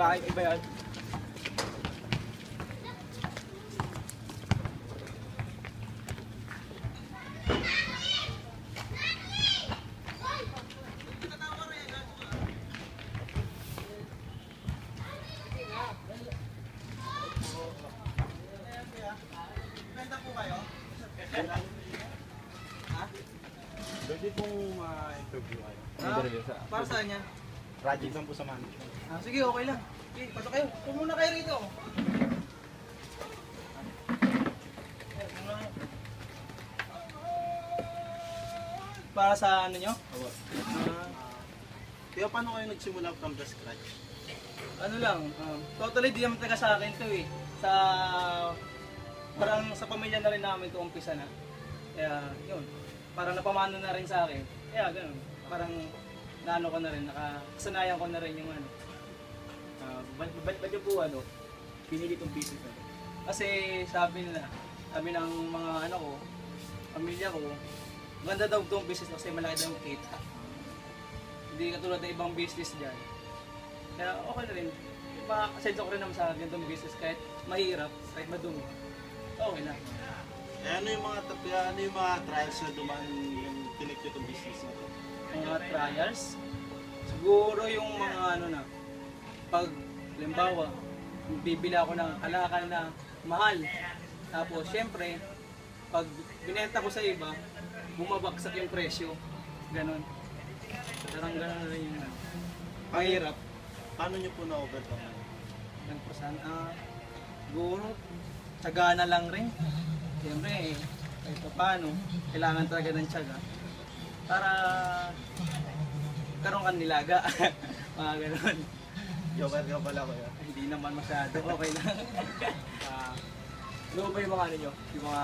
Iba yan. Benta po kayo? Ha? Pwede pong interview kayo. Para saan yan? Project lang po sa management. Sige, okay lang. Sige, pasok kayo. Pumunta kayo rito. Para sa ano nyo? Kaya paano kayo nagsimula from the scratch? Ano lang, totally di naman taga sa akin to eh. Parang sa pamilya na rin namin to umpisa na. Kaya yun, parang napamano na rin sa akin. Kaya ganun, parang naano ko na rin, nakasanayan ko na rin yung ano. Ba't yung po pinili itong business na ito? Kasi sabi ng mga ano ko, pamilya ko, ganda daw itong business kasi malaki daw yung kita. Hindi katulad ng ibang business dyan. Kaya okay na rin. Makasenso ko rin naman sa ganitong business kahit mahirap, kahit madumi. Okay lang. Ano yung mga trials na dumaan yung tinake itong business na ito? Mga trials, siguro yung mga ano na, pag limbawa, bibili ako ng kalakal na mahal. Tapos syempre, pag binenta ko sa iba, bumabagsak yung presyo. Ganon. Parang ganon na rin yung mahirap. Paano nyo po na-overcome? Nagpasan, siguro, tsaga na lang rin. Siyempre, kahit pa paano, kailangan talaga ng tsaga. Para karoon ka nilaga. Mga ganon. Joker ka pala kuya. Hindi naman masyado, okay lang. Ano ba yung mga ano nyo? Yung mga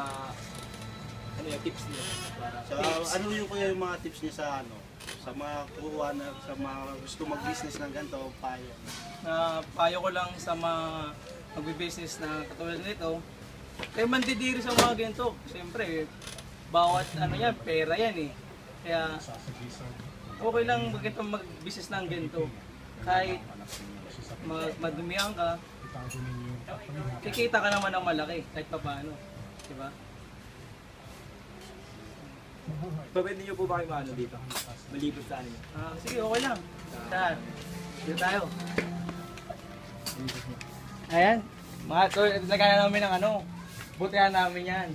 tips niyo? Para So, ano yung kuya yung mga tips niyo sa sa mga kuha na, sa mga gusto mag-business ng ganito, payo? Payo ko lang sa mga magbi-business na katulad nito, kayo mandidiri sa mga ganito. Siyempre, bawat ano yan, pera yan eh. Kaya, okay lang mag-business ng ganito. Kahit madumihan ka, kikita ka naman ng malaki kahit pa paano. Diba? pwede nyo po ba kayo maano dito? Malibot sa ano nyo? Sige, okay lang. Saan? Dito tayo. Ayan. Mga to, lagyan na namin ng ano. Butihan namin yan.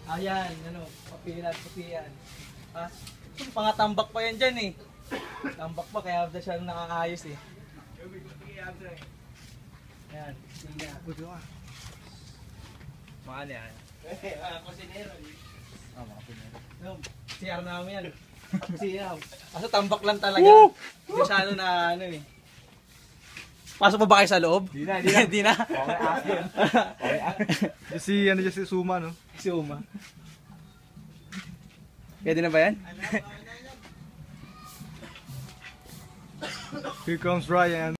Ayan, ano, papihan. Pangatambak pa yan dyan eh. Tambak pa, kaya abda siya nakakaayos eh. Ayan, sige. Mga ano yan? Mga kusinero. Mga kusinero. CR namin yan. CR. Kaso tambak lang talaga. Hindi siya ano na ano eh. Pasok pa ba kayo sa loob? Di na. Di na. Okay, akin. Si Suma, no? Si Uma. Pwede na ba yan? Here comes Ryan.